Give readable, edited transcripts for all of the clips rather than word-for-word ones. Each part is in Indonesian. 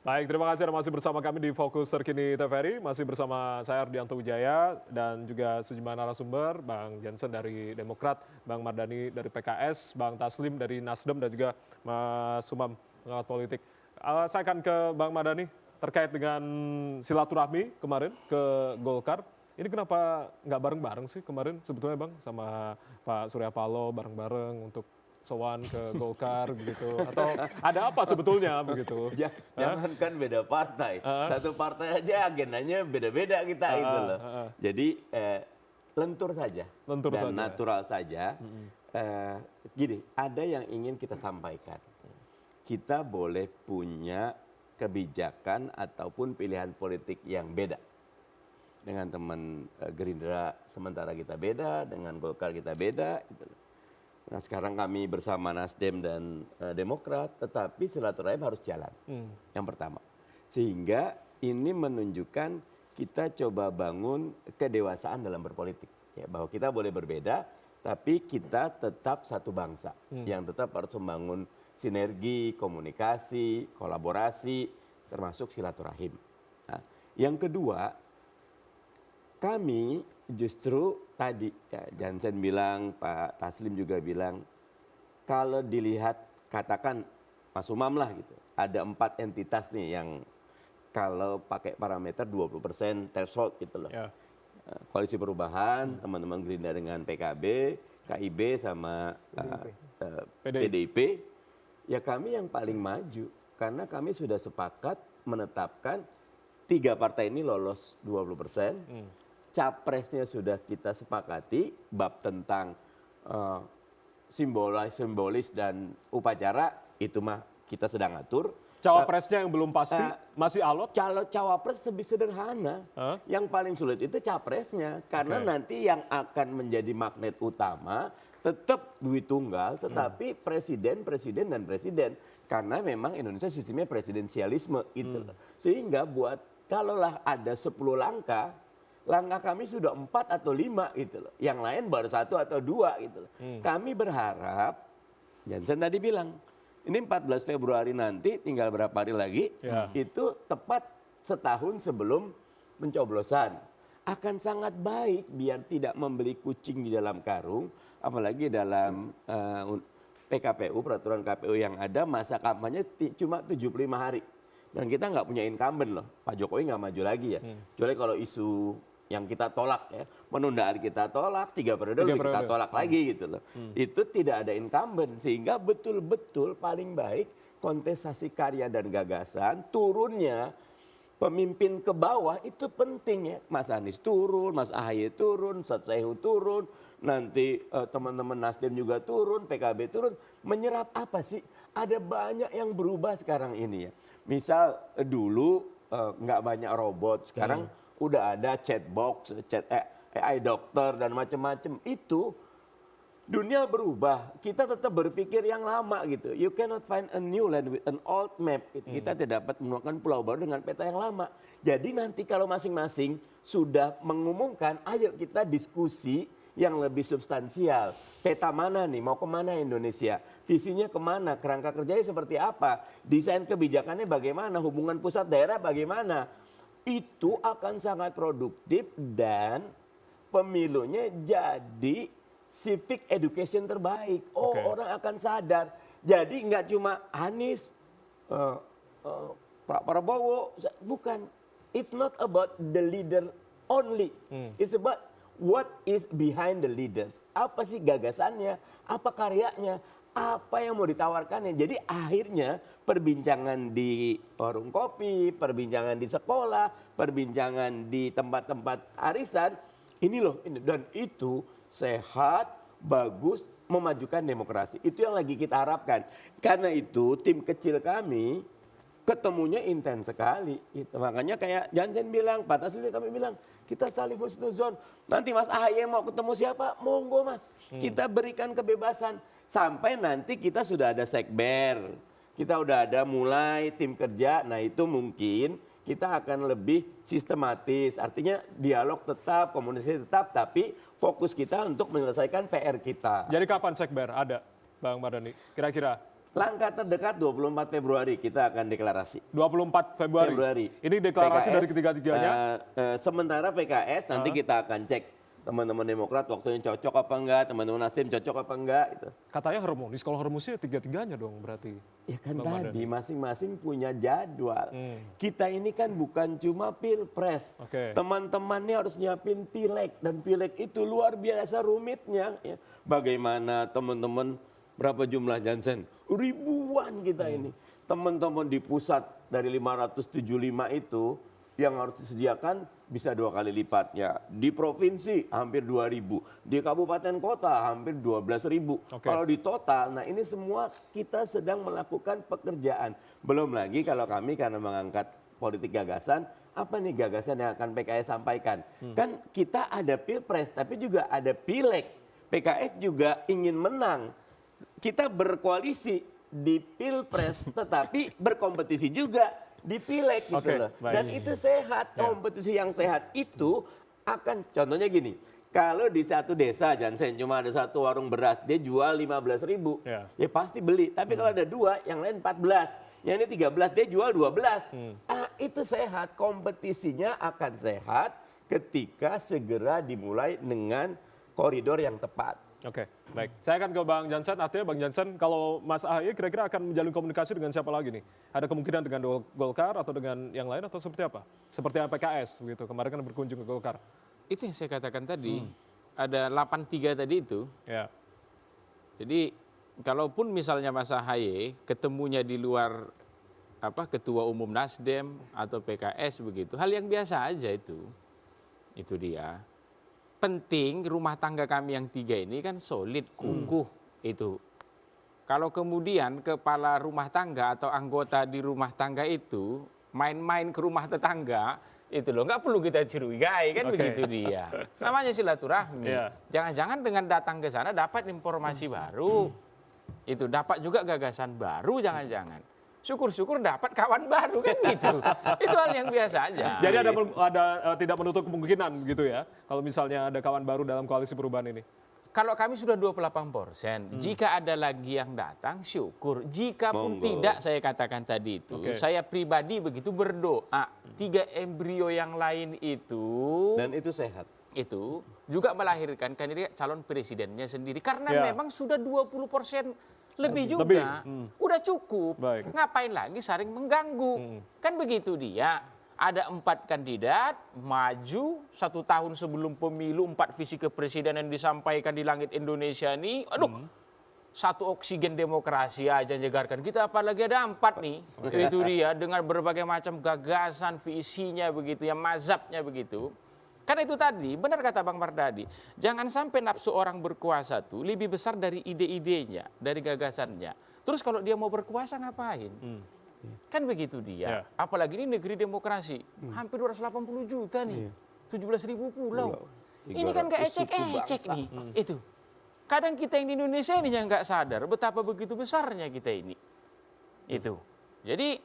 Baik, terima kasih Anda masih bersama kami di Fokus Terkini TVRI. Masih bersama saya Ardianto Wijaya dan juga sejumlah narasumber, Bang Jansen dari Demokrat, Bang Mardhani dari PKS, Bang Taslim dari Nasdem, dan juga Mas Umam, pengamat politik. Saya akan ke Bang Mardhani terkait dengan silaturahmi kemarin ke Golkar. Ini kenapa nggak bareng-bareng sih kemarin sebetulnya Bang sama Pak Surya Paloh bareng-bareng untuk sowan ke Golkar begitu, atau ada apa sebetulnya begitu? Jangan kan beda partai, satu partai aja agendanya beda-beda kita itu loh. Jadi lentur saja Lentur dan saja. natural saja. Gini, ada yang ingin kita sampaikan. Kita boleh punya kebijakan ataupun pilihan politik yang beda. Dengan teman Gerindra sementara kita beda, dengan Golkar kita beda. Gitu loh. Nah sekarang kami bersama Nasdem dan Demokrat, tetapi silaturahim harus jalan. Yang pertama. Sehingga ini menunjukkan kita coba bangun kedewasaan dalam berpolitik. Ya, bahwa kita boleh berbeda, tapi kita tetap satu bangsa. Yang tetap harus membangun sinergi, komunikasi, kolaborasi, termasuk silaturahim. Nah, yang kedua, kami justru tadi, ya, Jansen bilang, Pak Taslim juga bilang, kalau dilihat, katakan Mas Umam lah gitu, ada 4 entitas nih yang kalau pakai parameter 20% threshold gitu loh. Ya. Koalisi Perubahan, teman-teman Gerindra dengan PKB, KIB sama PDIP, ya kami yang paling maju, karena kami sudah sepakat menetapkan 3 partai ini lolos 20%. Capresnya sudah kita sepakati, bab tentang simbolis dan upacara, itu mah kita sedang atur. Cawapresnya yang belum pasti, masih alot? Kalau cawapres lebih sederhana, yang paling sulit itu capresnya. Karena nanti yang akan menjadi magnet utama, tetap duit tunggal, tetapi presiden, dan presiden. Karena memang Indonesia sistemnya presidensialisme, gitu. Sehingga buat, kalaulah ada 10 langkah kami sudah 4 atau 5 gitu loh. Yang lain baru 1 atau 2 gitu loh. Kami berharap, Jansen tadi bilang, ini 14 Februari nanti tinggal berapa hari lagi, itu tepat setahun sebelum pencoblosan. Akan sangat baik biar tidak membeli kucing di dalam karung, apalagi dalam PKPU, peraturan KPU yang ada, masa kampanye cuma 75 hari. Dan kita nggak punya incumbent loh, Pak Jokowi nggak maju lagi ya. Kecuali kalau isu yang kita tolak ya, penundaan kita tolak, 3 periode kita tolak lagi gitu loh. Itu tidak ada incumbent, sehingga betul-betul paling baik kontestasi karya dan gagasan, turunnya pemimpin ke bawah itu penting ya. Mas Anies turun, Mas Ahaye turun, Satsehu turun, nanti teman-teman Nasdem juga turun, PKB turun. Menyerap apa sih? Ada banyak yang berubah sekarang ini ya. Misal dulu nggak banyak robot, sekarang udah ada chatbox, AI dokter dan macam-macam. Itu dunia berubah. Kita tetap berpikir yang lama gitu. You cannot find a new land with an old map. Gitu. Kita tidak dapat menemukan pulau baru dengan peta yang lama. Jadi nanti kalau masing-masing sudah mengumumkan, ayo kita diskusi yang lebih substansial. Peta mana nih, mau kemana Indonesia? Visinya kemana, kerangka kerjanya seperti apa? Desain kebijakannya bagaimana, hubungan pusat daerah bagaimana? Itu akan sangat produktif dan pemilunya jadi civic education terbaik. Oh, orang akan sadar. Jadi nggak cuma Anies, Pak Prabowo, bukan. It's not about the leader only. It's about what is behind the leaders. Apa sih gagasannya? Apa karyanya? Apa yang mau ditawarkannya? Jadi akhirnya perbincangan di warung kopi, perbincangan di sekolah, perbincangan di tempat-tempat arisan, ini loh. Dan itu sehat, bagus, memajukan demokrasi. Itu yang lagi kita harapkan. Karena itu tim kecil kami ketemunya intens sekali. Gitu. Makanya kayak Jansen bilang, Pak Taslim kami bilang, kita saling husnuzon. Nanti Mas Ahaye mau ketemu siapa? Monggo Mas. Kita berikan kebebasan. Sampai nanti kita sudah ada sekber. Kita udah ada mulai tim kerja. Nah itu mungkin kita akan lebih sistematis. Artinya dialog tetap, komunikasi tetap, tapi fokus kita untuk menyelesaikan PR kita. Jadi kapan sekber ada, Bang Mardhani? Kira-kira? Langkah terdekat 24 Februari kita akan deklarasi. 24 Februari. Ini deklarasi PKS, dari ketiga-tiganya. Sementara PKS nanti kita akan cek teman-teman Demokrat waktunya cocok apa enggak, teman-teman Nasdem cocok apa enggak. Gitu. Katanya harmonis, kalau harmonisnya tiga-tiganya dong berarti. Ya kan tadi masing-masing punya jadwal. Kita ini kan bukan cuma pilpres. Teman-teman ini harus nyiapin pileg. Dan pileg itu luar biasa rumitnya. Ya. Bagaimana teman-teman, berapa jumlah Jansen? Ribuan kita ini. Teman-teman di pusat dari 575 itu yang harus disediakan bisa 2 kali lipatnya. Di provinsi hampir 2.000. Di kabupaten kota hampir 12.000. Kalau di total, nah ini semua kita sedang melakukan pekerjaan. Belum lagi kalau kami karena mengangkat politik gagasan, apa nih gagasan yang akan PKS sampaikan? Kan kita ada pilpres, tapi juga ada pileg. PKS juga ingin menang. Kita berkoalisi di pilpres, tetapi berkompetisi juga di pileg gitu loh. Dan itu sehat, kompetisi yang sehat itu akan, contohnya gini, kalau di satu desa Jansen cuma ada satu warung beras, dia jual 15.000, ya pasti beli. Tapi kalau ada 2, yang lain 14, yang ini 13, dia jual 12. Itu sehat, kompetisinya akan sehat ketika segera dimulai dengan koridor yang tepat. Oke, baik. Saya akan ke Bang Jansen. Artinya Bang Jansen, kalau Mas AHY kira-kira akan menjalin komunikasi dengan siapa lagi nih? Ada kemungkinan dengan Golkar atau dengan yang lain atau seperti apa? Seperti PKS begitu. Kemarin kan berkunjung ke Golkar. Itu yang saya katakan tadi. Ada 83 tadi itu. Ya. Jadi kalaupun misalnya Mas AHY ketemunya di luar Ketua Umum Nasdem atau PKS begitu, hal yang biasa aja itu. Itu dia. Penting rumah tangga kami yang 3 ini kan solid, kukuh itu. Kalau kemudian kepala rumah tangga atau anggota di rumah tangga itu main-main ke rumah tetangga, itu loh nggak perlu kita curigai kan begitu dia. Namanya silaturahmi. Jangan-jangan dengan datang ke sana dapat informasi baru, itu dapat juga gagasan baru, jangan-jangan. Syukur-syukur dapat kawan baru kan gitu. Itu hal yang biasa aja. Jadi ada tidak menutup kemungkinan gitu ya. Kalau misalnya ada kawan baru dalam koalisi perubahan ini. Kalau kami sudah 28%, jika ada lagi yang datang syukur. Jika pun tidak, saya katakan tadi itu, saya pribadi begitu berdoa 3 embrio yang lain itu. Dan itu sehat. Itu juga melahirkan kandidat calon presidennya sendiri. Karena memang sudah 20% lebih juga, udah cukup. Ngapain lagi saling mengganggu? Kan begitu dia. Ada 4 kandidat maju 1 tahun sebelum pemilu, 4 visi kepresidenan disampaikan di langit Indonesia ini. Aduh, 1 oksigen demokrasi aja nyegarkan. Kita apalagi ada 4 nih. Itu dia dengan berbagai macam gagasan, visinya begitu, ya mazhabnya begitu. Karena itu tadi, benar kata Bang Mardhani, jangan sampai nafsu orang berkuasa tuh lebih besar dari ide-idenya, dari gagasannya. Terus kalau dia mau berkuasa ngapain? Kan begitu dia. Apalagi ini negeri demokrasi, hampir 280 juta nih, 17.000 pulau. Ini kan gak ecek-ecek nih. Itu. Kadang kita yang di Indonesia ini yang gak sadar betapa begitu besarnya kita ini. Itu. Jadi,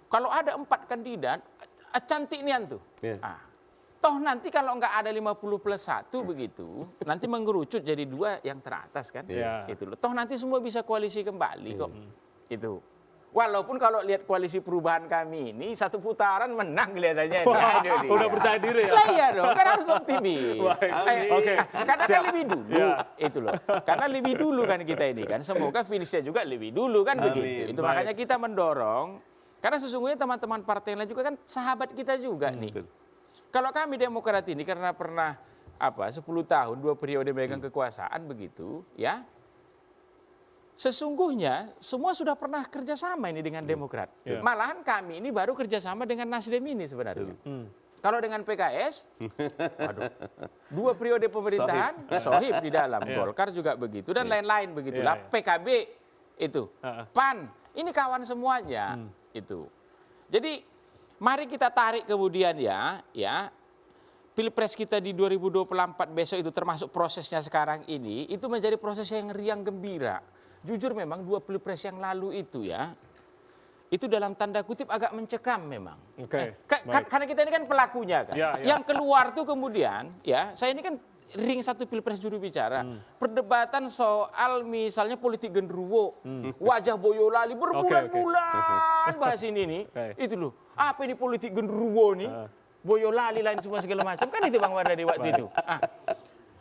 kalau ada 4 kandidat, cantik nian tuh. Toh nanti kalau nggak ada 50+1 begitu, nanti mengerucut jadi 2 yang teratas kan. Itu loh. Toh nanti semua bisa koalisi kembali kok. Itu. Walaupun kalau lihat koalisi perubahan kami ini 1 putaran menang kelihatannya. Udah percaya diri ya? Lah iya dong, kan harus optimis. Karena kan lebih dulu. Itu loh. Karena lebih dulu kan kita ini kan. Semoga finishnya juga lebih dulu kan begitu. Itu makanya kita mendorong. Karena sesungguhnya teman-teman partai lain juga kan sahabat kita juga nih. Kalau kami Demokrat ini karena pernah 10 tahun 2 periode megang kekuasaan begitu ya. Sesungguhnya semua sudah pernah kerjasama ini dengan Demokrat. Malahan kami ini baru kerjasama dengan Nasdem ini sebenarnya. Kalau dengan PKS, 2 periode pemerintahan, sohib di dalam. Golkar juga begitu dan lain-lain begitulah. PKB itu, PAN, ini kawan semuanya itu. Jadi mari kita tarik kemudian ya Pilpres kita di 2024 besok itu termasuk prosesnya sekarang ini itu menjadi proses yang riang gembira. Jujur memang 2 Pilpres yang lalu itu ya itu dalam tanda kutip agak mencekam memang. Karena kita ini kan pelakunya kan. Yang keluar tuh kemudian ya saya ini kan ring satu pilpres juru bicara. Perdebatan soal misalnya politik genderuwo, wajah Boyolali berbulan-bulan bahas ini nih. Itu loh, apa ini politik genderuwo nih? Boyolali lain semua segala macam. Kan itu Bang Mardhani waktu itu.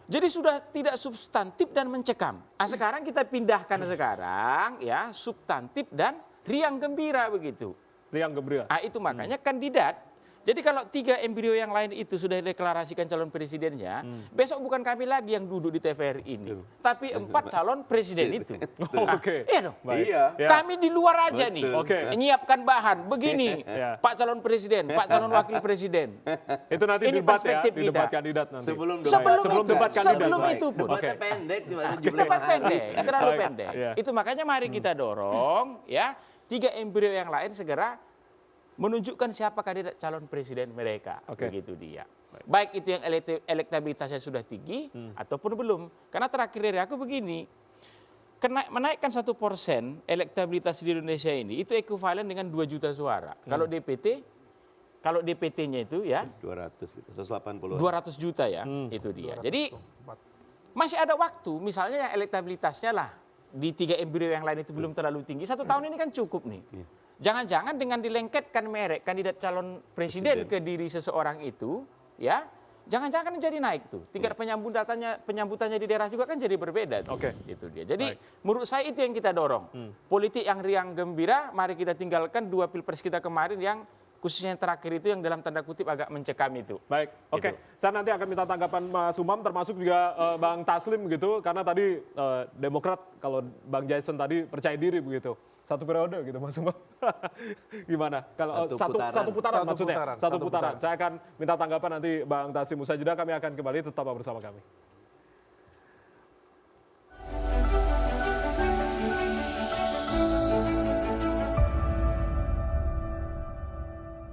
Jadi sudah tidak substantif dan mencekam. Sekarang kita pindahkan sekarang ya substantif dan riang gembira begitu. Riang gembira. Itu makanya kandidat. Jadi kalau 3 embrio yang lain itu sudah deklarasikan calon presidennya, besok bukan kami lagi yang duduk di TVRI ini, tapi 4 calon presiden itu. Oke. Iya dong. Iya. Kami di luar aja nih, menyiapkan bahan. Begini, Ya. Pak calon presiden, Pak calon wakil presiden. Itu nanti Ini debat ya, perspektif di debat kita. kandidat nanti. Sebelum debat kandidat. Sebelum itu pun. Debatnya pendek. Debat pendek, terlalu pendek. Iya. Itu makanya mari kita dorong ya 3 embrio yang lain segera menunjukkan siapa kandidat calon presiden mereka. Begitu dia. Baik itu yang elektabilitasnya sudah tinggi ataupun belum. Karena terakhir dari aku begini, menaikkan 1% elektabilitas di Indonesia ini itu ekuivalen dengan 2 juta suara. Kalau DPT-nya itu ya 200 gitu, 180. 200 juta ya, itu dia. Jadi masih ada waktu, misalnya yang elektabilitasnya lah di 3 embrio yang lain itu belum terlalu tinggi. 1 tahun ini kan cukup nih. Jangan-jangan dengan dilengketkan merek kandidat calon presiden ke diri seseorang itu, ya, jangan-jangan jadi naik tuh. Tingkat penyambutannya di daerah juga kan jadi berbeda. Itu dia. Jadi menurut saya itu yang kita dorong. Politik yang riang gembira, mari kita tinggalkan 2 pilpres kita kemarin yang khususnya yang terakhir itu yang dalam tanda kutip agak mencekam itu. Baik, oke. Saya nanti akan minta tanggapan Mas Umam, termasuk juga Bang Taslim gitu, karena tadi Demokrat, kalau Bang Jason tadi percaya diri begitu. 1 periode gitu Mas Umam. Gimana? Kalau satu putaran maksudnya. Satu putaran. Saya akan minta tanggapan nanti Bang Taslim. Usai jeda kami akan kembali, tetap bersama kami.